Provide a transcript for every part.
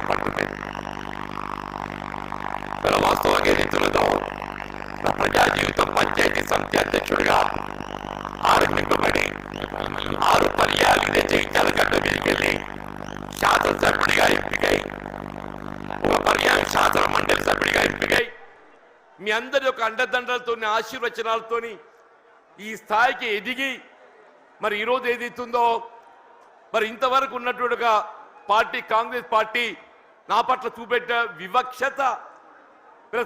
చెప్పంటున్నాయి. వాస్తవంగా ఏదైతున్నదో ప్రజా జీవితం పంచాయతీ సమితి అధ్యక్షుడిగా ఆరంభింపబడి 6 పర్యాలు ఇదే జగిత్యాల గడ్డ మీదకి వెళ్ళి శాసనసభ్యుడిగా ఎంపికై 1 పర్యాయం శాసన మండలి సభ్యుడిగా ఎంపికై మీ అందరి యొక్క అండదండలతో ఆశీర్వచనాలతో ఈ స్థాయికి ఎదిగి మరి ఈరోజు ఏదైతుందో మరి ఇంతవరకు ఉన్నట్టుగా పార్టీ కాంగ్రెస్ పార్టీ నా పట్ల చూపెట్ట వివక్షత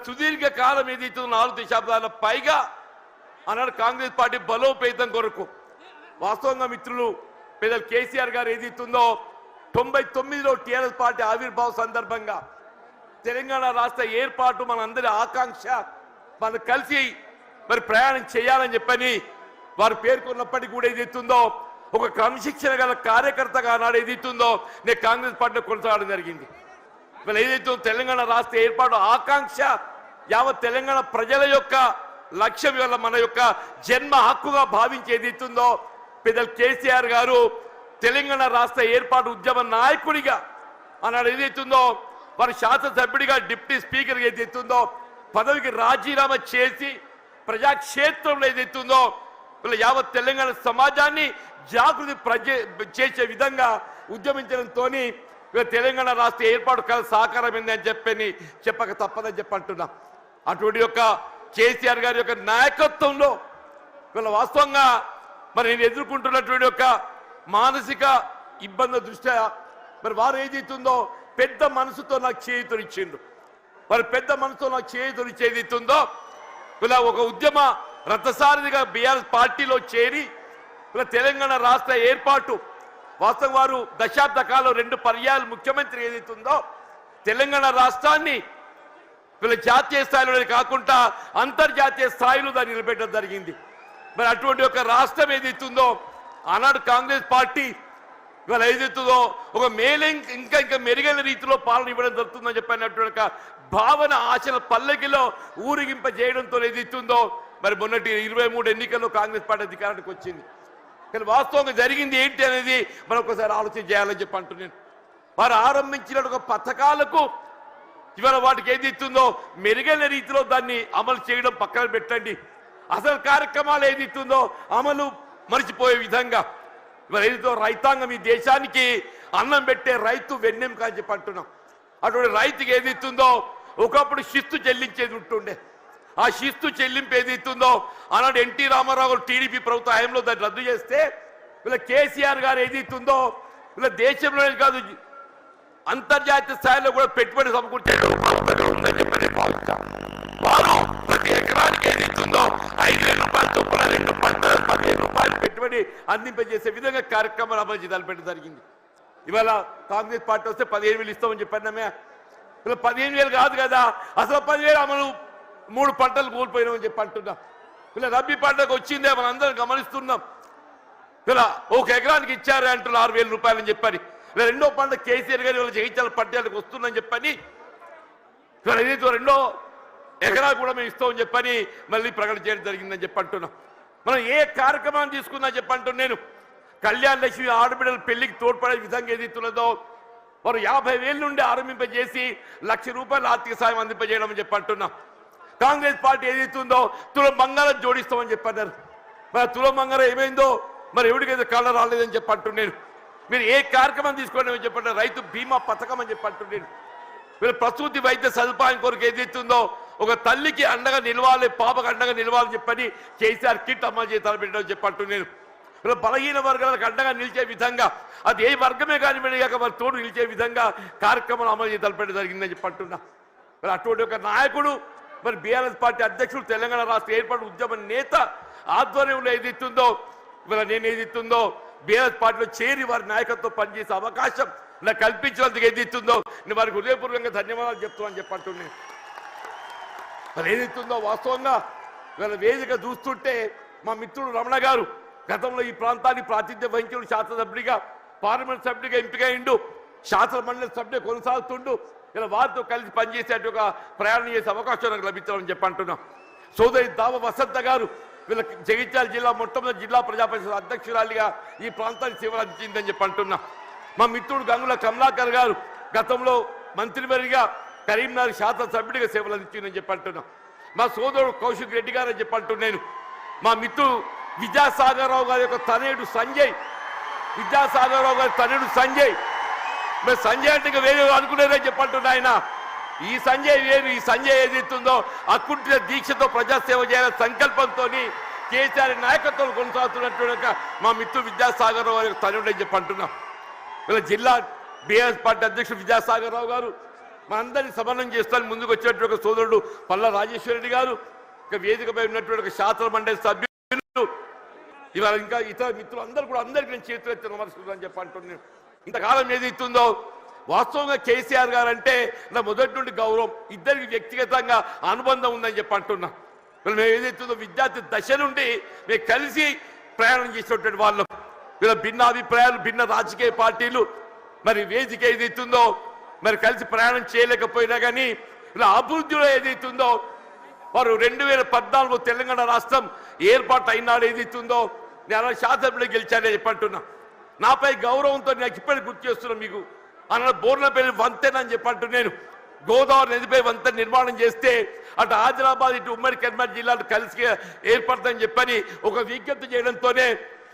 సుదీర్ఘ కాలం ఏదైతుందో 4 దశాబ్దాల పైగా అన్నాడు కాంగ్రెస్ పార్టీ బలోపేతం కొరకు వాస్తవంగా మిత్రులు పెద్దలు కేసీఆర్ గారు ఏదైతుందో 99లో టీఆర్ఎస్ పార్టీ ఆవిర్భావ సందర్భంగా తెలంగాణ రాష్ట్ర ఏర్పాటు మనందరి ఆకాంక్ష మనం కలిసి మరి ప్రయాణం చేయాలని చెప్పని వారు పేర్కొన్నప్పటికీ కూడా ఏదైతుందో ఒక క్రమశిక్షణ గల కార్యకర్తగా నాడు ఏదైతుందో నేను కాంగ్రెస్ పార్టీలో కొనసాగడం జరిగింది. ఇవాళ ఏదైతే తెలంగాణ రాష్ట్ర ఏర్పాటు ఆకాంక్ష యావత్ తెలంగాణ ప్రజల యొక్క లక్ష్యం ఇవాళ మన యొక్క జన్మ హక్కుగా భావించి ఏదైతుందో పెద్దలు కేసీఆర్ గారు తెలంగాణ రాష్ట్ర ఏర్పాటు ఉద్యమ నాయకుడిగా అన్నాడు ఏదైతుందో వారి శాసనసభ్యుడిగా డిప్యూటీ స్పీకర్ ఏదైతుందో పదవికి రాజీనామా చేసి ప్రజాక్షేత్రంలో ఏదైతుందో వీళ్ళ యావత్ తెలంగాణ సమాజాన్ని జాగృతి చేసే విధంగా ఉద్యమించడంతో తెలంగాణ రాష్ట్ర ఏర్పాటు కల సహకారమైంది అని చెప్పక తప్పదని చెప్పంటున్నా. అటువంటి యొక్క కేసీఆర్ గారి యొక్క నాయకత్వంలో వీళ్ళ వాస్తవంగా మరి నేను ఎదుర్కొంటున్నటువంటి యొక్క మానసిక ఇబ్బందుల దృష్ట్యా మరి వారు ఏదైతుందో పెద్ద మనసుతో నాకు చేయూతనిచ్చిండు. వారు పెద్ద మనసుతో నాకు చేయూతనిచ్చి ఏదైతుందో ఇలా ఒక ఉద్యమ రథసారథిగా బీఆర్ఎస్ పార్టీలో చేరి ఇలా తెలంగాణ రాష్ట్ర ఏర్పాటు వాస్తవం వారు దశాబ్ద కాలం 2 పర్యాయాలు ముఖ్యమంత్రి ఏదైతుందో తెలంగాణ రాష్ట్రాన్ని వీళ్ళ జాతీయ స్థాయిలోనే కాకుండా అంతర్జాతీయ స్థాయిలో దాన్ని నిలబెట్టడం జరిగింది. మరి అటువంటి ఒక రాష్ట్రం ఏదైతుందో ఆనాడు కాంగ్రెస్ పార్టీ ఇవాళ ఏదైతుందో ఒక ఇంకా మెరుగైన రీతిలో పాలన ఇవ్వడం జరుగుతుందని చెప్పినటువంటి భావన ఆశల పల్లకిలో ఊరిగింప చేయడంతో ఏదైతుందో మరి మొన్నటి 23 ఎన్నికల్లో కాంగ్రెస్ పార్టీ అధికారానికి వచ్చింది. కానీ వాస్తవంగా జరిగింది ఏంటి అనేది మనం ఒకసారి ఆలోచన చేయాలని చెప్పి అంటున్నాను. వారు ఆరంభించిన ఒక పథకాలకు ఇవాళ వాటికి ఏదైతుందో మెరుగైన రీతిలో దాన్ని అమలు చేయడం పక్కన పెట్టండి. అసలు కార్యక్రమాలు ఏదైతుందో అమలు మర్చిపోయే విధంగా ఇవాళ ఏదైతే రైతాంగం ఈ దేశానికి అన్నం పెట్టే రైతు వెన్నెంక అని చెప్పి అంటున్నాం. అటువంటి రైతుకి ఏదైతుందో ఒకప్పుడు శిస్తు చెల్లించేది ఉంటుండే. ఆ శిస్తు చెల్లింపు ఏదైతుందో ఆనాడు ఎన్టీ రామారావు టీడీపీ ప్రభుత్వ హయాంలో దాన్ని రద్దు చేస్తే వీళ్ళ కేసీఆర్ గారు ఏదైతుందో వీళ్ళ దేశంలోనే కాదు అంతర్జాతీయ స్థాయిలో కూడా పెట్టుబడి సమకూర్చారు. ప్రతి ఎకరానికి ఏదైతుందో 5,000 రూపాయలు చొప్పున 15,000 రూపాయలు పెట్టుబడి అందింపజేసే విధంగా కార్యక్రమాలు అమలు చేయాలి జరిగింది. ఇవాళ కాంగ్రెస్ పార్టీ వస్తే 15,000 ఇస్తామని చెప్పామే. ఇలా 15,000 కాదు కదా, అసలు 10,000 అమలు 3 పంటలు కోల్పోయినామని చెప్పి అంటున్నాం. ఇలా రబ్బీ పంటకు వచ్చిందే మనం అందరం గమనిస్తున్నాం. ఇలా 1 ఎకరానికి ఇచ్చారే అంటున్నారు 6,000 రూపాయలు అని చెప్పని. ఇలా 2వ పంట కేసీఆర్ గారి వాళ్ళ జగిత్యాల పట్టాలకు వస్తుందని చెప్పని ఇలా ఏదైతే 2వ ఎకరా కూడా మేము ఇస్తామని చెప్పని మళ్ళీ ప్రకటన చేయడం జరిగిందని చెప్పి అంటున్నాం. మనం ఏ కార్యక్రమాన్ని తీసుకుందని చెప్పి అంటున్నాను. నేను కళ్యాణ లక్ష్మి ఆడబిడ్డల పెళ్లికి తోడ్పడే విధంగా ఏదైతున్నదో వారు 50,000 నుండి ఆరంభింపజేసి 1,00,000 రూపాయలు ఆర్థిక సాయం అందింపజేయడం చెప్పి అంటున్నాం. కాంగ్రెస్ పార్టీ ఏదైతుందో తులం బంగారం జోడిస్తామని చెప్పన్నారు. మరి తులం బంగారం ఏమైందో మరి ఎవరికైతే కళ్ళ రాలేదని చెప్పి అంటున్నాను. మీరు ఏ కార్యక్రమం తీసుకోండి అని చెప్పండి. రైతు బీమా పథకం అని చెప్పి అంటున్నాను. మీరు ప్రసూతి వైద్య సదుపాయం కొరకు ఏదైతుందో ఒక తల్లికి అండగా నిలవాలి, పాపకు అండగా నిలవాలని చెప్పని కేసీఆర్ కిట్ అమలు చేసి తలపెట్టడం చెప్పి అంటున్నాను. ఇలా బలహీన వర్గాలకు అండగా నిలిచే విధంగా అది ఏ వర్గమే కానివ్వండి కాక వారి తోడు నిలిచే విధంగా కార్యక్రమాలు అమలు చేసి తలపెట్టడం జరిగిందని చెప్పి అంటున్నా. మరి అటువంటి ఒక నాయకుడు మరి బీఆర్ఎస్ పార్టీ అధ్యక్షుడు తెలంగాణ రాష్ట్ర ఏర్పాటు ఉద్యమ నేత ఆధ్వర్యంలో ఏదైతుందో ఇవాళ నేను ఏదైతుందో బీఆర్ఎస్ పార్టీలో చేరి వారి నాయకత్వం పనిచేసే అవకాశం నాకు కల్పించినందుకు ఏదైతుందో నేను వారికి హృదయపూర్వకంగా ధన్యవాదాలు చెప్తామని చెప్పంటున్నాను. మరి ఏదైతుందో వాస్తవంగా ఇవాళ వేదిక చూస్తుంటే మా మిత్రుడు రమణ గారు గతంలో ఈ ప్రాంతానికి ప్రాతినిధ్యం వహించిన శాసనసభ్యుడిగా పార్లమెంట్ సభ్యుడిగా ఎంపికైండు, శాసన మండలి సభ్యుడిగా కొనసాగుతుండు. ఇలా వారితో కలిసి పనిచేసే ఒక ప్రయాణం చేసే అవకాశం నాకు లభించాలని చెప్పి అంటున్నాం. సోదరి దావ వసంత గారు వీళ్ళ జగిత్యాల జిల్లా మొట్టమొదటి జిల్లా ప్రజాపరిషత్ అధ్యక్షురాలిగా ఈ ప్రాంతానికి సేవలు అందించిందని చెప్పి అంటున్నా. మా మిత్రుడు గంగుల కమలాకర్ గారు గతంలో మంత్రివర్గా కరీంనగర్ శాసనసభ్యుడిగా సేవలు అందించిందని చెప్పంటున్నాం. మా సోదరుడు కౌశిక్ రెడ్డి గారు అని చెప్పంటున్నాను. మా మిత్రుడు విద్యాసాగరరావు గారి యొక్క తనయుడు సంజయ్, విద్యాసాగరరావు గారి తనయుడు సంజయ్, మరి సంజయ్ అంటే ఇంకా వేరే అనుకునేదని చెప్పంటున్నా ఆయన. ఈ సంజయ్ వేరు. ఈ సంజయ్ ఏదైతుందో అకుంఠిత దీక్షతో ప్రజాసేవ చేయాలనే సంకల్పంతో కేసీఆర్ నాయకత్వం కొనసాగుతున్నట్టు మా మిత్రుడు విద్యాసాగరరావు గారి తనయుడు అని చెప్పంటున్నాం. ఇలా జిల్లా బీఆర్ఎస్ పార్టీ అధ్యక్షుడు విద్యాసాగరరావు గారు మనందరినీ సమన్వయం చేస్తాను ముందుకు వచ్చినటువంటి సోదరుడు పల్లా రాజేశ్వరరెడ్డి గారు, ఇక వేదికపై ఉన్నటువంటి శాసన మండలి సభ్యులు, ఇవాళ ఇంకా ఇతర మిత్రులు అందరూ కూడా అందరికీ నేను చేతులెత్తి నమస్కరిస్తానని చెప్పి అంటున్నాను. ఇంతకాలం ఏదైతుందో వాస్తవంగా కేసీఆర్ గారు అంటే నా మొదటి నుండి గౌరవం, ఇద్దరికి వ్యక్తిగతంగా అనుబంధం ఉందని చెప్పి అంటున్నా. మేము ఏదైతుందో విద్యార్థి దశ నుండి మేము కలిసి ప్రయాణం చేసినటువంటి వాళ్ళం. వీళ్ళ భిన్న అభిప్రాయాలు, భిన్న రాజకీయ పార్టీలు, మరి వేదిక ఏదైతుందో మరి కలిసి ప్రయాణం చేయలేకపోయినా కానీ ఇలా అభివృద్ధిలో ఏదైతుందో వారు 2014 తెలంగాణ రాష్ట్రం ఏర్పాటు అయినాడు ఏదైతుందో నేను శాసనసభ్యులు గెలిచానని చెప్పంటున్నా. నాపై గౌరవంతో నాకు ఇప్పటికి గుర్తు చేస్తున్నాను. మీకు అన్న బోర్లపల్లి వంతెన అని చెప్పంటూ నేను గోదావరి నదిపై వంతెన నిర్మాణం చేస్తే అటు ఆదిలాబాద్ ఇటు ఉమ్మడి కరీంనగర్ జిల్లాలు కలిసి ఏర్పడతాయని చెప్పని ఒక విజ్ఞప్తి చేయడంతోనే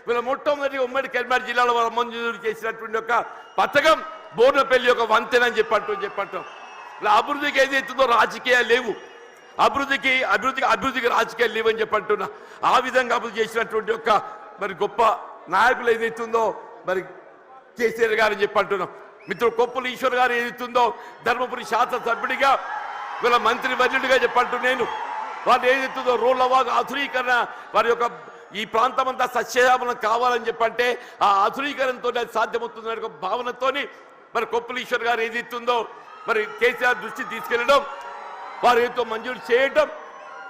వీళ్ళ మొట్టమొదటి ఉమ్మడి కరీంనగర్ జిల్లాలో వారు మంజూరు చేసినటువంటి ఒక పథకం బోర్లపల్లి ఒక వంతెన అని చెప్పంటాం. ఇలా అభివృద్ధికి ఏదైతుందో రాజకీయాలు లేవు, అభివృద్ధికి రాజకీయాలు లేవని చెప్పంటున్నా. ఆ విధంగా అభివృద్ధి చేసినటువంటి ఒక మరి గొప్ప నాయకులు ఏదైతుందో మరి కేసీఆర్ గారు అని చెప్పంటున్నాం. మిత్రుడు కొప్పుల ఈశ్వర్ గారు ఏదైతుందో ధర్మపురి శాసనసభ్యుడిగా వీళ్ళ మంత్రి వర్యుడిగా చెప్పంటూ నేను వాళ్ళు ఏదైతుందో రోడ్లవాగు ఆధునీకరణ వారి యొక్క ఈ ప్రాంతం అంతా సస్యశ్యామలం కావాలని చెప్పంటే ఆ ఆధునీకరణతో అది సాధ్యమవుతుందనే ఒక భావనతోని మరి కొప్పుల ఈశ్వర్ గారు ఏదైతుందో మరి కేసీఆర్ దృష్టి తీసుకెళ్లడం, వారు ఏదో మంజూరు చేయడం,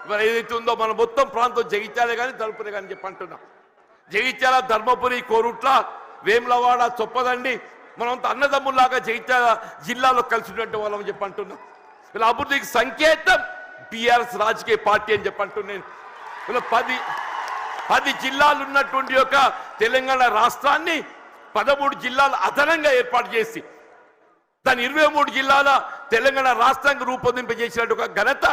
మరి ఏదైతే ఉందో మన మొత్తం ప్రాంతం జగిత్యాలే కానీ ధర్మపురి కానీ చెప్పంటున్నాం. జగిత్యాల, ధర్మపురి, కోరుట్ల, వేములవాడ, చొప్పదండి మనంతా అన్నదమ్ముల్లాగా జగిత్యాల జిల్లాలో కలిసినటువంటి వాళ్ళం చెప్పంటున్నాం. ఇలా అభివృద్ధికి సంకేతం బీఆర్ఎస్ రాజకీయ పార్టీ అని చెప్పంటున్నాను. ఇలా 10 జిల్లాలు ఉన్నటువంటి యొక్క తెలంగాణ రాష్ట్రాన్ని 13 జిల్లాలు అదనంగా ఏర్పాటు చేసి దాని 23 జిల్లాల తెలంగాణ రాష్ట్రానికి రూపొందింపజేసినట్టు ఒక ఘనత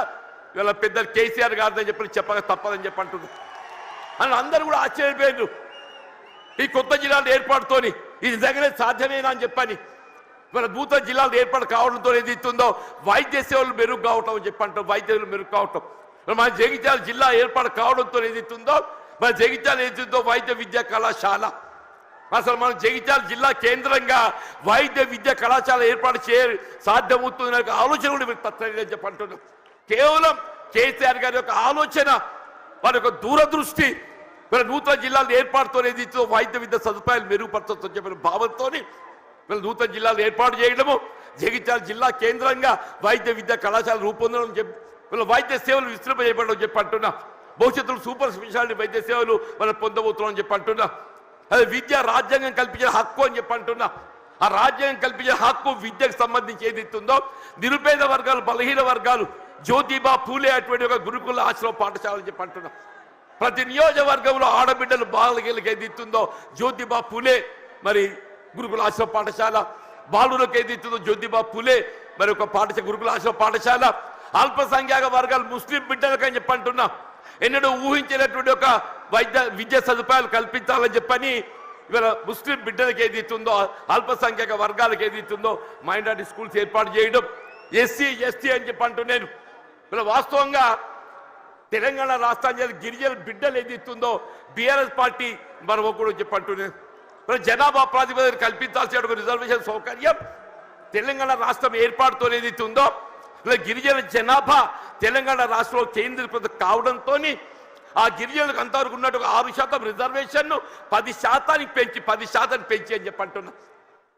ఇవాళ పెద్ద కేసీఆర్ గారిని చెప్పక తప్పదని చెప్పంటున్నారు. అని అందరూ కూడా ఆశ్చర్యపోయారు ఈ కొత్త జిల్లాల ఏర్పాటుతోని. ఇది నిజంగానే సాధ్యమేనా అని చెప్పని ఇవాళ నూతన జిల్లాలు ఏర్పాటు కావడంతో ఏదైతుందో వైద్య సేవలు మెరుగు కావటం అని చెప్పంటాం. వైద్య సేవలు మెరుగు కావటం మన జగిత్యాల జిల్లా ఏర్పాటు కావడంతో ఏదైతుందో మన జగిత్యాల ఏదైతుందో వైద్య విద్యా కళాశాల, అసలు మనం జగిత్యాల జిల్లా కేంద్రంగా వైద్య విద్యా కళాశాల ఏర్పాటు సాధ్యమవుతుంది ఆలోచన కూడా మీరు తప్పని చెప్పంటున్నాం. కేవలం కేసీఆర్ గారి యొక్క ఆలోచన, వారి యొక్క దూరదృష్టి, వీళ్ళ నూతన జిల్లాలు ఏర్పాటుతో ఏదైతే వైద్య విద్య సదుపాయాలు మెరుగుపరచొచ్చని చెప్పిన భావంతో వీళ్ళ నూతన జిల్లాలు ఏర్పాటు చేయడము, జగిత్యాల జిల్లా కేంద్రంగా వైద్య విద్యా కళాశాల రూపొందడం, వీళ్ళ వైద్య సేవలు విస్తృంపజేయబడడం చెప్పంటున్నా. భవిష్యత్తులో సూపర్ స్పెషాలిటీ వైద్య సేవలు మనం పొందబోతున్నాం చెప్పంటున్నా. అదే విద్య రాజ్యాంగం కల్పించిన హక్కు అని చెప్పంటున్నా. ఆ రాజ్యాంగం కల్పించిన హక్కు విద్యకు సంబంధించి ఏదైతుందో నిరుపేద వర్గాలు, బలహీన వర్గాలు, జ్యోతిబా పూలే అటువంటి ఒక గురుకుల ఆశ్రమ పాఠశాలని చెప్పంటున్నా. ప్రతి నియోజకవర్గంలో ఆడబిడ్డలు బాలకి ఏదైతుందో జ్యోతిబా పూలే మరి గురుకుల ఆశ్రమ పాఠశాల, బాలులకు ఏదైతుందో జ్యోతిబా పూలే మరి ఒక గురుకుల ఆశ్రమ పాఠశాల, అల్పసంఖ్యాక వర్గాలు ముస్లిం బిడ్డలకు అని చెప్పంటున్నా. ఎన్నడూ ఊహించినటువంటి ఒక విద్యా సదుపాయాలు కల్పించాలని చెప్పని ఇవాళ ముస్లిం బిడ్డలకు ఏదైతుందో అల్పసంఖ్యాక వర్గాలకు ఏదైతుందో మైనారిటీ స్కూల్స్ ఏర్పాటు చేయడం, ఎస్సీ ఎస్టీ అని చెప్పంటూ నేను ఇలా వాస్తవంగా తెలంగాణ రాష్ట్రానికి గిరిజన బిడ్డలు ఏదైతుందో బీఆర్ఎస్ పార్టీ మరో కూడా చెప్పంటున్నాను. జనాభా ప్రాతిపదికన కల్పించాల్సిన ఒక రిజర్వేషన్ సౌకర్యం తెలంగాణ రాష్ట్రం ఏర్పాటుతో ఏదైతుందో ఇలా గిరిజన జనాభా తెలంగాణ రాష్ట్రంలో కేంద్రీకృతం కావడంతో ఆ గిరిజనులకు అంతవరకు ఉన్నట్టు 6% రిజర్వేషన్ను 10% పెంచి అని చెప్పంటున్నా.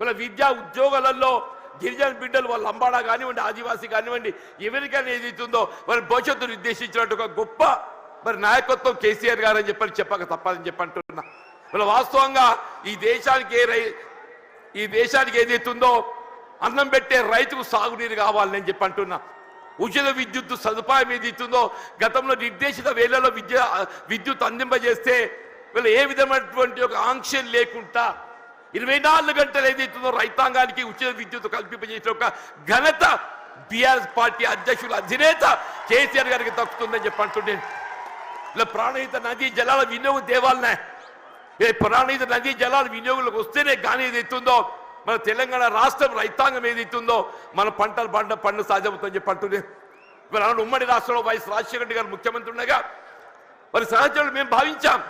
ఇలా విద్యా ఉద్యోగాలలో గిరిజన బిడ్డలు వాళ్ళ లంబాడా కానివ్వండి, ఆదివాసీ కానివ్వండి, ఎవరికైనా ఏదైతుందో వాళ్ళ భవిష్యత్తు నిర్దేశించినట్టు ఒక గొప్ప మరి నాయకత్వం కేసీఆర్ గారు అని చెప్పక తప్పదని చెప్పంటున్నా. ఇలా వాస్తవంగా ఈ దేశానికి ఏదైతుందో అన్నం పెట్టే రైతుకు సాగునీరు కావాలని చెప్పంటున్నా. ఉచిత విద్యుత్ సదుపాయం ఏదైతుందో గతంలో నిర్దేశిత వేళలో విద్యుత్ అందింపజేస్తే వీళ్ళు ఏ విధమైనటువంటి ఒక ఆంక్షలు లేకుండా 24 గంటలు ఏదైతుందో రైతాంగానికి ఉచిత విద్యుత్ కల్పింపజేసిన ఒక ఘనత బీఆర్ఎస్ పార్టీ అధ్యక్షుల అధినేత కేసీఆర్ గారికి దక్కుతుందని చెప్పి అంటుండే. ఇలా ప్రాణహిత నదీ జలాల వినియోగం దేవాలనే ప్రాణహిత నదీ జలాల వినియోగంలోకి వస్తేనే కానీ ఏదైతుందో మన తెలంగాణ రాష్ట్రం రైతాంగం ఏదైతుందో మన పంటలు పండు సాధ్యమవుతుందని చెప్పి అంటుండే. మరి ఉమ్మడి రాష్ట్రంలో వైఎస్ రాజశేఖర రెడ్డి గారు ముఖ్యమంత్రి ఉండగా మరి సహచరులు మేము భావించాం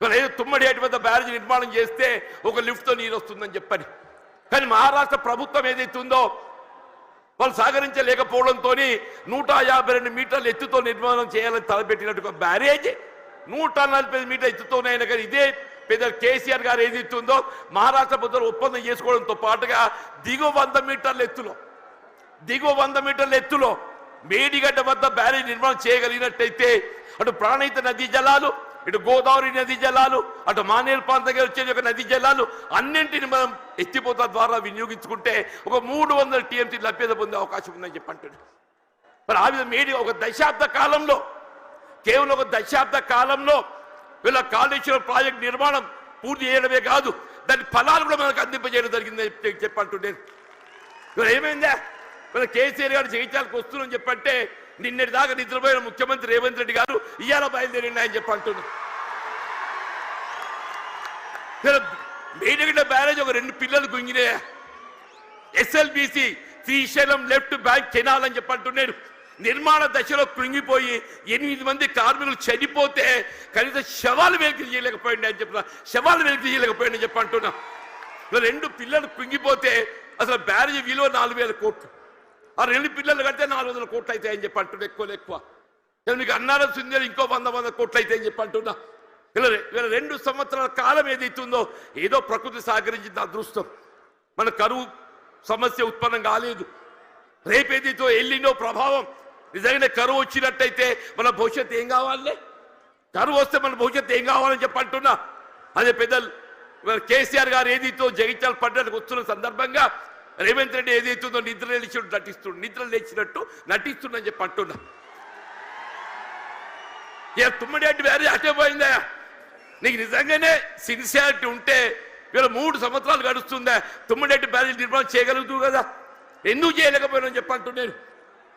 ఏదో తుమ్మడి ఏటి వద్ద బ్యారేజ్ నిర్మాణం చేస్తే ఒక లిఫ్ట్తో నీరు వస్తుందని చెప్పని. కానీ మహారాష్ట్ర ప్రభుత్వం ఏదైతుందో వాళ్ళు సహకరించలేకపోవడంతో 152 మీటర్ల ఎత్తుతో నిర్మాణం చేయాలని తలపెట్టినట్టు బ్యారేజ్ 145 మీటర్ల ఎత్తుతోనైనా కానీ ఇదే పెద్ద కేసీఆర్ గారు ఏదైతుందో మహారాష్ట్ర ప్రభుత్వం ఒప్పందం చేసుకోవడంతో పాటుగా దిగువ 100 మీటర్ల ఎత్తులో మేడిగడ్డ వద్ద బ్యారేజ్ నిర్మాణం చేయగలిగినట్టయితే అటు ప్రాణహిత నదీ జలాలు, ఇటు గోదావరి నదీ జలాలు, అటు మానేరు ప్రాంతంగా వచ్చే నదీ జలాలు అన్నింటిని మనం ఎత్తిపోత ద్వారా వినియోగించుకుంటే ఒక 300 TMC లభ్యత పొందే అవకాశం ఉందని చెప్పంటాడు. మరి ఆ విధంగా మేడి ఒక దశాబ్ద కాలంలో కేవలం ఒక దశాబ్ద కాలంలో వీళ్ళ కాళేశ్వరం ప్రాజెక్ట్ నిర్మాణం పూర్తి చేయడమే కాదు దాని ఫలాలు కూడా మనకు అందింపజేయడం జరిగిందని చెప్పంటుండే. ఇవాళ ఏమైందా మన కేసీఆర్ గారు జగిత్యాలకు వస్తున్నారని చెప్పంటే నిన్నటి దాకా నిద్రపోయిన ముఖ్యమంత్రి రేవంత్ రెడ్డి గారు ఇవాళ బయలుదేరిండి అని చెప్పంటున్నారు. మేడిగడ్డ బ్యారేజ్ ఒక 2 పిల్లలు గుంగినాయా. SLBC Srisailam left bank canal అని చెప్పంటున్నాడు. నిర్మాణ దశలో కృంగిపోయి 8 మంది కార్మికులు చనిపోతే కనీసం శవాలు వెలికి చేయలేకపోయింది అని చెప్తున్నా. శవాలు వెలికి చేయలేకపోయింది అని చెప్పంటున్నా. 2 పిల్లలు కృంగిపోతే అసలు బ్యారేజ్ విలువ 4000 కోట్లు. ఆ 2 పిల్లలు కడితే 400 కోట్లు అవుతాయి అని చెప్పి అంటున్నా. ఎక్కువ మీకు అన్నారం సుందరం ఇంకో 100 కోట్లు అవుతాయి అని చెప్పి అంటున్నా. ఇలా 2 సంవత్సరాల కాలం ఏదైతుందో ఏదో ప్రకృతి సహకరించింది అదృష్టం. మన కరువు సమస్య ఉత్పన్నం కాలేదు. రేపేదైతే ఎల్లినో ప్రభావం నిజంగానే కరువు వచ్చినట్టయితే మన భవిష్యత్తు ఏం కావాలి? కరువు వస్తే మన భవిష్యత్తు ఏం కావాలని చెప్పి అంటున్నా. అదే పెద్దలు కేసీఆర్ గారు ఏదైతే జగిత్యాల పడ్డానికి వస్తున్న సందర్భంగా రేవంత్ రెడ్డి ఏదైతుందో నిద్ర లేచినట్టు నటిస్తుందని చెప్పి అంటున్నా. తుమ్మడి వేరే అటే పోయిందా? నీకు నిజంగానే సిన్సియారిటీ ఉంటే వీళ్ళ 3 సంవత్సరాలు గడుస్తుందా తుమ్మడి బ్యారేజ్ నిర్మాణం చేయగలుగుతూ కదా, ఎందుకు చేయలేకపోయినా చెప్పి అంటున్నాను.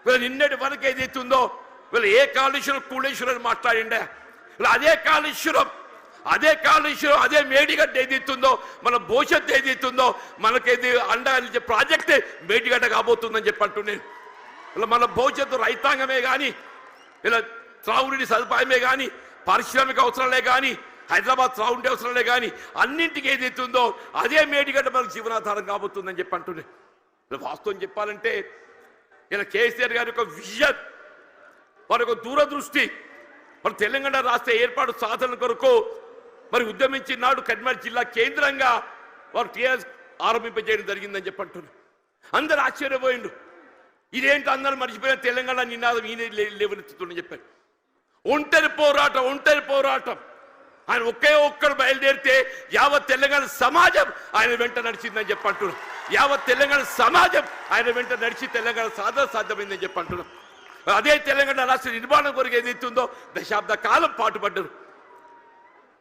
వీళ్ళు నిన్నటి వరకు ఏదైతుందో వీళ్ళు ఏ కాళేశ్వరం కూళేశ్వరం అని మాట్లాడిండే. వీళ్ళు అదే కాళేశ్వరం అదే మేడిగడ్డ ఏదైతుందో మన భవిష్యత్తు ఏదైతుందో మనకేది అండగా ప్రాజెక్టే మేడిగడ్డ కాబోతుందని చెప్పి అంటున్నాను. ఇలా మన భవిష్యత్తు రైతాంగమే కానీ ఇలా త్రాగునీటి సదుపాయమే కానీ పారిశ్రామిక అవసరాలే కానీ హైదరాబాద్ త్రాగుండే అవసరాలే కానీ అన్నింటికి ఏదైతుందో అదే మేడిగడ్డ మనకు జీవనాధారం కాబోతుందని చెప్పి అంటున్నాను. వాస్తవం చెప్పాలంటే ఇలా కేసీఆర్ గారి యొక్క విజన్, వారి యొక్క దూరదృష్టి, మరి తెలంగాణ రాష్ట్ర ఏర్పాటు సాధన కొరకు మరి ఉద్యమించిన నాడు కరీంనగర్ జిల్లా కేంద్రంగా వారు టీఆర్ఎస్ ఆరంభింపజేయడం జరిగిందని చెప్పి అంటున్నారు. అందరూ ఆశ్చర్యపోయిండు. ఇదేంటి అందరూ మర్చిపోయిన తెలంగాణ నినాదం ఈయన లేవనెత్తుతుందని చెప్పారు. ఒంటరి పోరాటం ఆయన ఒక్కడు బయలుదేరితే యావత్ తెలంగాణ సమాజం ఆయన వెంట నడిచిందని చెప్పి అంటున్నారు. యావత్ తెలంగాణ సమాజం ఆయన వెంట నడిచి తెలంగాణ సాధ్యమైందని చెప్పి అంటున్నాం. అదే తెలంగాణ రాష్ట్ర నిర్మాణం కొరకు ఏదైతుందో దశాబ్ద కాలం పాటుపడ్డారు.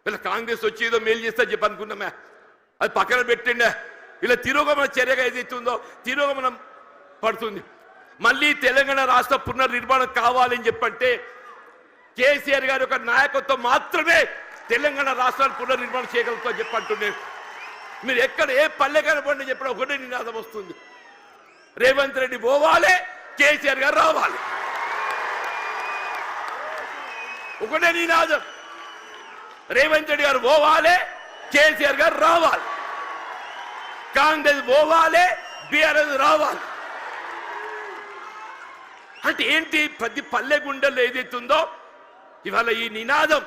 ఇలా కాంగ్రెస్ వచ్చి ఏదో మేలు చేస్తా చెప్పి అనుకున్నామే, అది పక్కన పెట్టిండే. ఇలా తిరోగమన చర్యగా ఏదైతుందో తిరోగమనం పడుతుంది. మళ్ళీ తెలంగాణ రాష్ట్ర పునర్నిర్మాణం కావాలని చెప్పంటే కేసీఆర్ గారి యొక్క నాయకత్వం మాత్రమే తెలంగాణ రాష్ట్రాన్ని పునర్నిర్మాణం చేయగలుగుతా చెప్పంటుండే. మీరు ఎక్కడ ఏ పల్లె కనపడి చెప్పిన ఒకటే నినాదం వస్తుంది, రేవంత్ రెడ్డి పోవాలి, కేసీఆర్ గారు రావాలి. ఒకటే నినాదం, రేవంత్ రెడ్డి గారు పోవాలి, కేసీఆర్ గారు రావాలి. కాంగ్రెస్ పోవాలి, బీఆర్ఎస్ రావాలి. అంటే ఏంటి? ప్రతి పల్లె గుండెల్లో ఏదైతుందో ఇవాళ ఈ నినాదం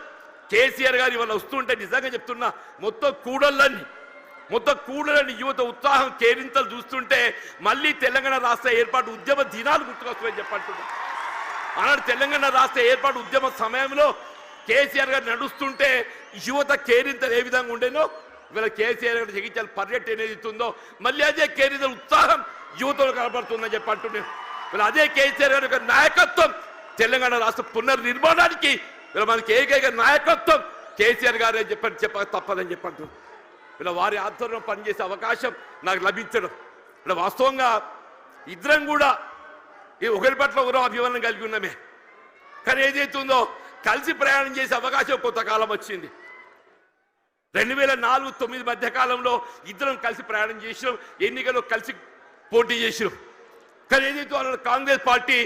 కేసీఆర్ గారు ఇవాళ వస్తుంటే నిజంగా చెప్తున్నా మొత్తం కూడలని యువత ఉత్సాహం కేరింతలు చూస్తుంటే మళ్ళీ తెలంగాణ రాష్ట్ర ఏర్పాటు ఉద్యమ దినాలు గుర్తుకొస్తాయని చెప్పంటున్నా. ఆనాడు తెలంగాణ రాష్ట్ర ఏర్పాటు ఉద్యమ సమయంలో కేసీఆర్ గారు నడుస్తుంటే యువత కేరింతలు ఏ విధంగా ఉండేనో ఇవాళ కేసీఆర్ గారు జగిత్యాల పర్యటన ఏదైతుందో మళ్ళీ అదే కేరింతల ఉత్సాహం యువతలో కనబడుతుందని చెప్పంటున్నాను. వీళ్ళు అదే కేసీఆర్ గారి యొక్క నాయకత్వం తెలంగాణ రాష్ట్ర పునర్నిర్మాణానికి వీళ్ళ మనకి ఏకైక నాయకత్వం కేసీఆర్ గారు చెప్పక తప్పదని చెప్పంటున్నారు. ఇలా వారి ఆధ్వర్యంలో పనిచేసే అవకాశం నాకు లభించడం, ఇలా వాస్తవంగా ఇద్దరం కూడా ఈ ఒకరి పట్ల ఒకరో అభిమానం కలిగి ఉన్నామే. కానీ ఏదైతుందో కలిసి ప్రయాణం చేసే అవకాశం కొంతకాలం వచ్చింది. 2004-2009 మధ్య కాలంలో ఇద్దరం కలిసి ప్రయాణం చేసినాం, ఎన్నికల్లో కలిసి పోటీ చేసినాం. కానీ ఏదైతే వాళ్ళ కాంగ్రెస్ పార్టీ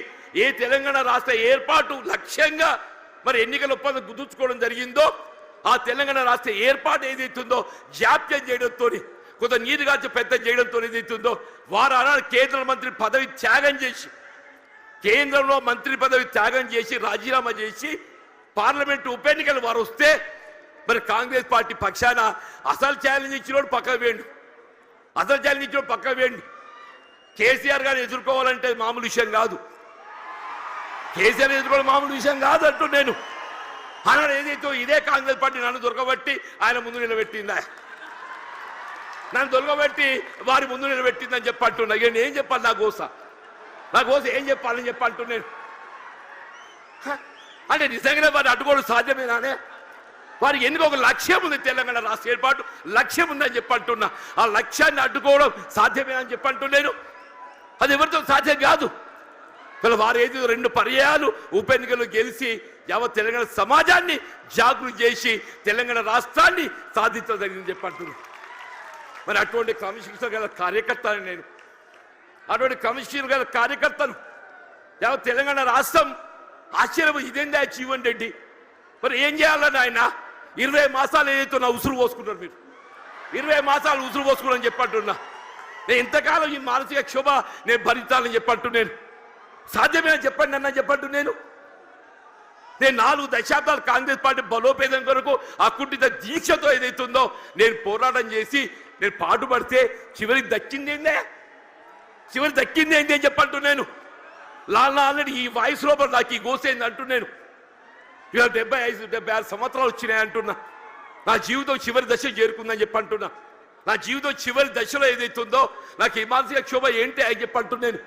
ఏ తెలంగాణ రాష్ట్ర ఏర్పాటు లక్ష్యంగా మరి ఎన్నికల ఒప్పందం కుదుర్చుకోవడం జరిగిందో, ఆ తెలంగాణ రాష్ట్ర ఏర్పాటు ఏదైతుందో జాప్యం చేయడంతో, కొంత నీరుగాచి పెద్ద చేయడంతో ఏదైతుందో వారు అనాడు కేంద్ర మంత్రి పదవి త్యాగం చేసి, కేంద్రంలో మంత్రి పదవి త్యాగం చేసి రాజీనామా చేసి పార్లమెంటు ఉప ఎన్నికలు వారు వస్తే మరి కాంగ్రెస్ పార్టీ పక్షాన అసలు ఛాలెంజ్ ఇచ్చినోడు పక్క వేయండి, అసలు ఛాలెంజ్ ఇచ్చినోడు పక్క వేయండి. కేసీఆర్ గారిని ఎదుర్కోవాలంటే మామూలు విషయం కాదు, కేసీఆర్ ఎదుర్కోవడం మామూలు విషయం కాదు అంటూ నేను అన్నాడు. ఏదైతే ఇదే కాంగ్రెస్ పార్టీ నన్ను దొరకబట్టి ఆయన ముందు నిలబెట్టిందా, నన్ను దొరకబెట్టి వారి ముందు నిలబెట్టిందని చెప్పి అంటున్నా. ఇక నేను ఏం చెప్పాలి, నా కోసం ఏం చెప్పాలని చెప్పి అంటున్నాను. అంటే నిజంగానే వారిని అడ్డుకోవడం సాధ్యమేనానే? వారికి ఎందుకు ఒక లక్ష్యం ఉంది, తెలంగాణ రాష్ట్ర ఏర్పాటు లక్ష్యం ఉందని చెప్పి అంటున్నా. ఆ లక్ష్యాన్ని అడ్డుకోవడం సాధ్యమేనని చెప్పి అంటున్నాను. అది ఎవరితో సాధ్యం కాదు. వారు ఏది 2 పర్యాయాలు ఉప ఎన్నికలు గెలిచి యావత్ తెలంగాణ సమాజాన్ని జాగృతి చేసి తెలంగాణ రాష్ట్రాన్ని సాధించడం జరిగిందని చెప్పి అంటున్నాను. మరి అటువంటి కమిషన్ గల కార్యకర్తను నేను, అటువంటి కమిషన్ గల కార్యకర్తను యావత్ తెలంగాణ రాష్ట్రం ఆశ్చర్యం, ఇదేందా జీవన్ రెడ్డి మరి ఏం చేయాలని ఆయన 20 మాసాలు ఏదైతే నా ఉసురు పోసుకుంటారు మీరు, 20 మాసాలు ఉసురు పోసుకున్నారని చెప్పంటున్నా. నేను ఇంతకాలం ఈ మానసిక క్షోభ నేను భరించాలని చెప్పంటు నేను సాధ్యమే చెప్పండి అన్న చెప్పంటు నేను 4 దశాబ్దాలు కాంగ్రెస్ పార్టీ బలోపేతం కొరకు అకుంఠిత దీక్షతో ఏదైతుందో నేను పోరాటం చేసి నేను పాటుపడితే చివరికి దక్కిందేందే, చివరికి దక్కిందేంది అని చెప్పంటు నేను. ఆల్రెడీ ఈ వాయిస్ లోపల నాకు ఈ గోసేంది అంటూ నేను ఇవాళ 75-76 సంవత్సరాలు వచ్చినాయి అంటున్నా. నా జీవితం చివరి దశ చేరుకుందని చెప్పి అంటున్నా. నా జీవితం చివరి దశలో ఏదైతుందో నాకు ఈ మానసిక క్షోభ ఏంటి అని చెప్పి అంటున్నాను.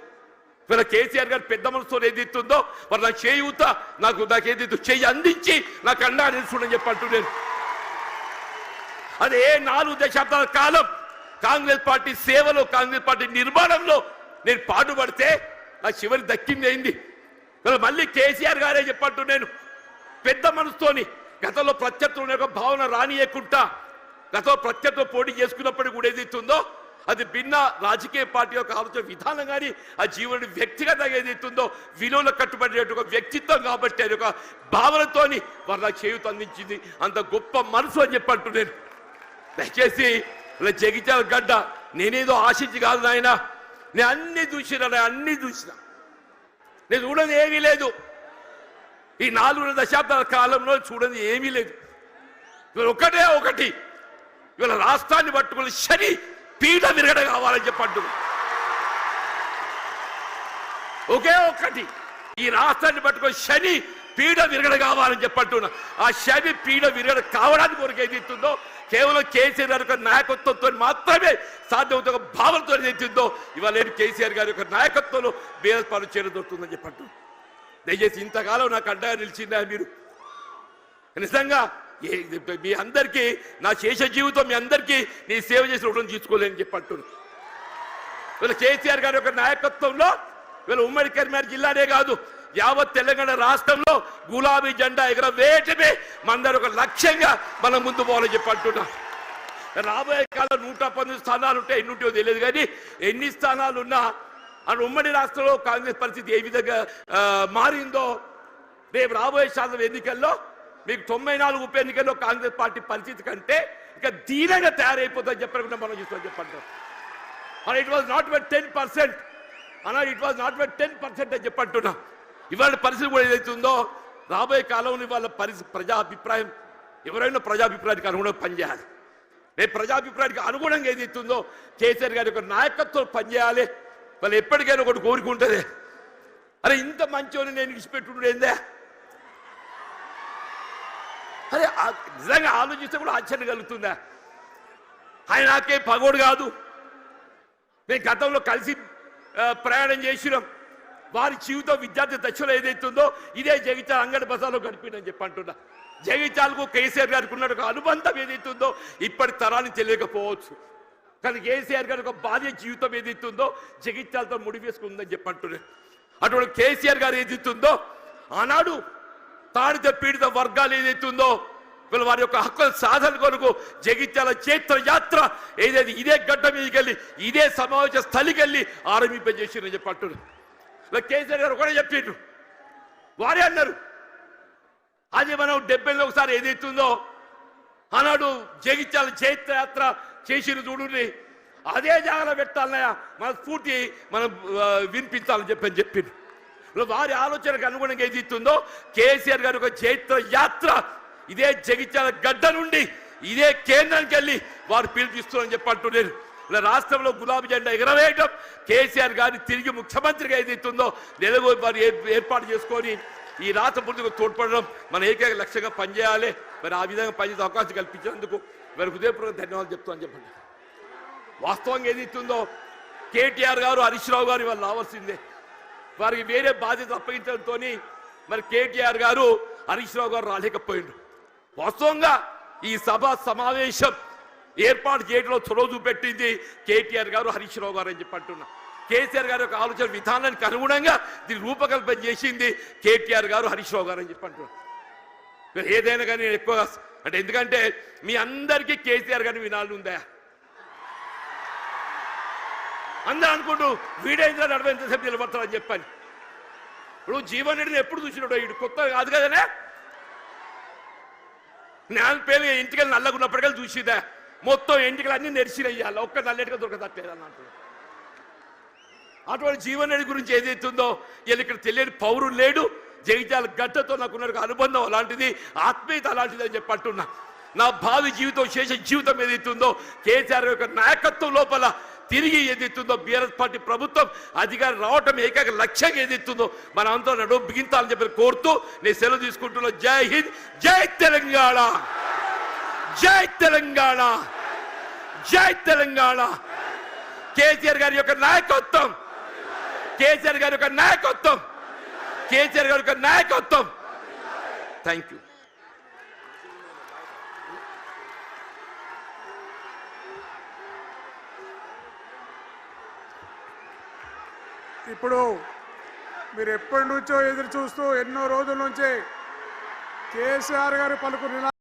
ఇవాళ కేసీఆర్ గారు పెద్ద మనసుతో ఏదైతుందో మరి నాకు చేయూత నాకు ఏదైతే చేయి అందించి నాకు అండా నిలుచుడని చెప్పి అంటున్నాను. అదే 4 దశాబ్దాల కాలం కాంగ్రెస్ పార్టీ సేవలో, కాంగ్రెస్ పార్టీ నిర్మాణంలో నేను పాటుపడితే నా చివరి దక్కింది అయింది. మళ్ళీ కేసీఆర్ గారే చెప్పంటూ నేను పెద్ద మనసుతోని గతంలో ప్రత్యర్థుల యొక్క భావన రానియకుండా గతంలో ప్రత్యర్థులు పోటీ చేసుకున్నప్పటికీ కూడా ఏదైతుందో అది భిన్న రాజకీయ పార్టీ యొక్క ఆలోచన విధానం కానీ ఆ జీవనుడి వ్యక్తిగతంగా ఏదైతుందో విలువలు కట్టుబడే ఒక వ్యక్తిత్వం కాబట్టి అది ఒక భావనతోని వారు నాకు చేయూత అందించింది. అంత గొప్ప మనసు అని చెప్పంటూ నేను దయచేసి ఇలా జగిత్యాల గడ్డ నేనేదో ఆశించి కాదు నాయన, నేను అన్ని చూసినా నేను చూడని ఏమీ లేదు. ఈ 4 దశాబ్దాల కాలంలో చూడని ఏమీ లేదు. ఇవాళ ఒకటి ఇవాళ రాష్ట్రాన్ని పట్టుకుని శని పీడ విరగడ కావాలని చెప్పంటు ఒకే ఒకటి ఈ రాష్ట్రాన్ని పట్టుకొని శని పీడ విరగడ కావాలని చెప్పంటున్నా. ఆ శని పీడ విరగడ కావడానికి కొరకు ఏదైతుందో కేవలం కేసీఆర్ గారి యొక్క నాయకత్వంతో మాత్రమే సాధ్యమవుతుంది. ఒక భావనతో ఏదైతుందో ఇవాళ కేసీఆర్ గారి యొక్క నాయకత్వంలో బీఆర్ఎస్ పార్టీ చేరదొరుకుతుందని చెప్పంటు. దయచేసి ఇంతకాలం నాకు అండగా నిలిచిందా మీరు? నిజంగా మీ అందరికీ నా శేష జీవితం మీ అందరికీ నీ సేవ చేసిన రుణం తీసుకోలేని చెప్పంటున్నాను. వీళ్ళ కేసీఆర్ గారి యొక్క నాయకత్వంలో వీళ్ళ ఉమ్మడి కరీంనగర్ జిల్లానే కాదు యావత్ తెలంగాణ రాష్ట్రంలో గులాబీ జెండా ఎగరవేయటమే మనందరూ ఒక లక్ష్యంగా మనం ముందు పోవాలని చెప్పంటున్నా. రాబోయే కాలం 119 స్థానాలు ఉంటాయి, ఎన్ని ఉంటాయో తెలియదు కానీ ఎన్ని స్థానాలు ఉన్నా అని ఉమ్మడి రాష్ట్రంలో కాంగ్రెస్ పరిస్థితి ఏ విధంగా మారిందో రేపు రాబోయే శాతం ఎన్నికల్లో మీకు 94 ఉప ఎన్నికల్లో కాంగ్రెస్ పార్టీ పరిస్థితి కంటే ఇక దీనంగా తయారైపోతుందని చెప్పకుండా మనం చూస్తామని చెప్పంటాం. అలా ఇట్ వాజ్ నాట్ బట్ 10% అలా ఇట్ వాజ్ నాట్ బట్ 10% అని చెప్పంటున్నా. ఇవాళ పరిస్థితి కూడా ఏదైతుందో రాబోయే కాలంలో ఇవాళ ప్రజాభిప్రాయం ఎవరైనా ప్రజాభిప్రాయానికి అనుగుణంగా పనిచేయాలి. రేపు ప్రజాభిప్రాయానికి అనుగుణంగా ఏదైతుందో కేసీఆర్ గారి యొక్క నాయకత్వం పనిచేయాలి. వాళ్ళు ఎప్పటికైనా ఒకటి కోరుకుంటుంది, అరే ఇంత మంచోని నేను ఇచ్చిపెట్టుడు ఏందే, అరే నిజంగా ఆలోచిస్తే కూడా ఆశ్చర్యం కలుగుతుందా? ఆయన నాకే పగోడు కాదు, మేము గతంలో కలిసి ప్రయాణం చేసినాం. వారి జీవితం విద్యార్థి దశలో ఏదైతుందో ఇదే జగిత్యాల అంగడి బజార్లో గడిపినని చెప్పి అంటున్నా. జగిత్యాలకు కేసీఆర్ గారికి ఉన్న ఒక అనుబంధం ఏదైతుందో ఇప్పటి తరానికి తెలియకపోవచ్చు, కానీ కేసీఆర్ గారి ఒక బాల్య జీవితం ఏదైతుందో జగిత్యాలతో ముడివేసుకుందని చెప్పంటున్నారు. అటువంటి కేసీఆర్ గారు ఏదైతుందో ఆనాడు తాడిత పీడిత వర్గాలు ఏదైతుందో వీళ్ళ వారి యొక్క హక్కుల సాధన కొరకు జగిత్యాల చైత్ర యాత్ర ఏదైతే ఇదే గడ్డ మీదకి వెళ్ళి ఇదే సమావేశ స్థలికి వెళ్ళి ఆరంభింపజేసిరని చెప్పంటున్నారు. కేసీఆర్ గారు కూడా చెప్పిండ్రు, వారే అన్నారు అది మనం 70లో ఒకసారి ఏదైతుందో ఆనాడు జగిత్యాల చైత్ర యాత్ర చేసిన చూడుని అదే జాగాలో పెట్టాలన్నయ్య మన స్ఫూర్తి మనం వినిపించాలని చెప్పిండ్రు. వారి ఆలోచనకు అనుగుణంగా ఏదైతుందో కేసీఆర్ గారి ఒక చైత్ర యాత్ర ఇదే జగిత్యాల గడ్డ నుండి ఇదే కేంద్రానికి వెళ్ళి వారు పిలిపిస్తున్నారని చెప్పంటున్నారు. ఇలా రాష్ట్రంలో గులాబీ జెండా ఎగరవేయడం కేసీఆర్ గారిని తిరిగి ముఖ్యమంత్రిగా ఏదైతుందో నెలగొని వారు ఏర్పాటు చేసుకొని ఈ రాష్ట్ర పూర్తిగా తోడ్పడడం మన ఏకైక లక్ష్యంగా పనిచేయాలి. మరి ఆ విధంగా పనిచేసే అవకాశం కల్పించినందుకు మరి హృదయపూర్వక ధన్యవాదాలు చెప్తామని చెప్పండి. వాస్తవంగా ఏదైతుందో కేటీఆర్ గారు హరీష్ రావు గారు వాళ్ళు రావాల్సిందే, వారికి వేరే బాధ్యత అప్పగించడంతో మరి కేటీఆర్ గారు హరీష్ రావు గారు రాలేకపోయిండ్రు. వాస్తవంగా ఈ సభ సమావేశం ఏర్పాటు చేయడంలో చొరవ చూపెట్టింది కేటీఆర్ గారు హరీష్ రావు గారు అని చెప్పంటున్నా. కేసీఆర్ గారి యొక్క ఆలోచన విధానానికి అనుగుణంగా దీన్ని రూపకల్పన చేసింది కేటీఆర్ గారు హరీష్ రావు గారు అని చెప్పంటున్నా. ఏదైనా కానీ నేను ఎక్కువగా అంటే ఎందుకంటే మీ అందరికీ కేసీఆర్ గారిని వినాలని ఉందా? అందరూ అనుకుంటూ వీడైందా నడవ ఎంతసేపు నిలబడతారని చెప్పని. ఇప్పుడు జీవన్ రెడ్డిని ఎప్పుడు చూసినాడు, ఇటు కొత్త కాదు కదనే. నేను పేరు ఇంటికి నల్లగున్నప్పటికీ చూసిదా మొత్తం ఎంటికలు అన్ని నెరిసినయ్యాలి, ఒక్క నల్లెటిగా దొరకదట్లేదు అన్నట్టు. అటువంటి జీవన్ రెడ్డి గురించి ఏదైతుందో వీళ్ళు ఇక్కడ తెలియని పౌరులు లేడు. జగిత్యాల గడ్డతో నాకున్న అనుబంధం అలాంటిది, ఆత్మీయత అలాంటిది అని చెప్పంటున్నా. నా భావి జీవితం శేష జీవితం ఏదైతుందో కేసీఆర్ యొక్క నాయకత్వం లోపల తిరిగి ఏదైతుందో బీఆర్ఎస్ పార్టీ ప్రభుత్వం అధికారం రావటం ఏకైక లక్ష్యంగా ఏదైతుందో మన అంతా నడువు బిగించాలని చెప్పి కోరుతూ నేను సెలవు తీసుకుంటున్నా. జై హింద్, జై తెలంగాణ, జై తెలంగాణ, జై తెలంగాణ. కేసీఆర్ గారి యొక్క నాయకత్వం, కేసీఆర్ గారి యొక్క నాయకత్వం, కేసీఆర్ గారి యొక్క నాయకత్వం. Thank you. ఇప్పుడు మీరు ఎప్పటి నుంచో ఎదురు చూస్తూ ఎన్నో రోజుల నుంచి కేసీఆర్ గారు పలుకురు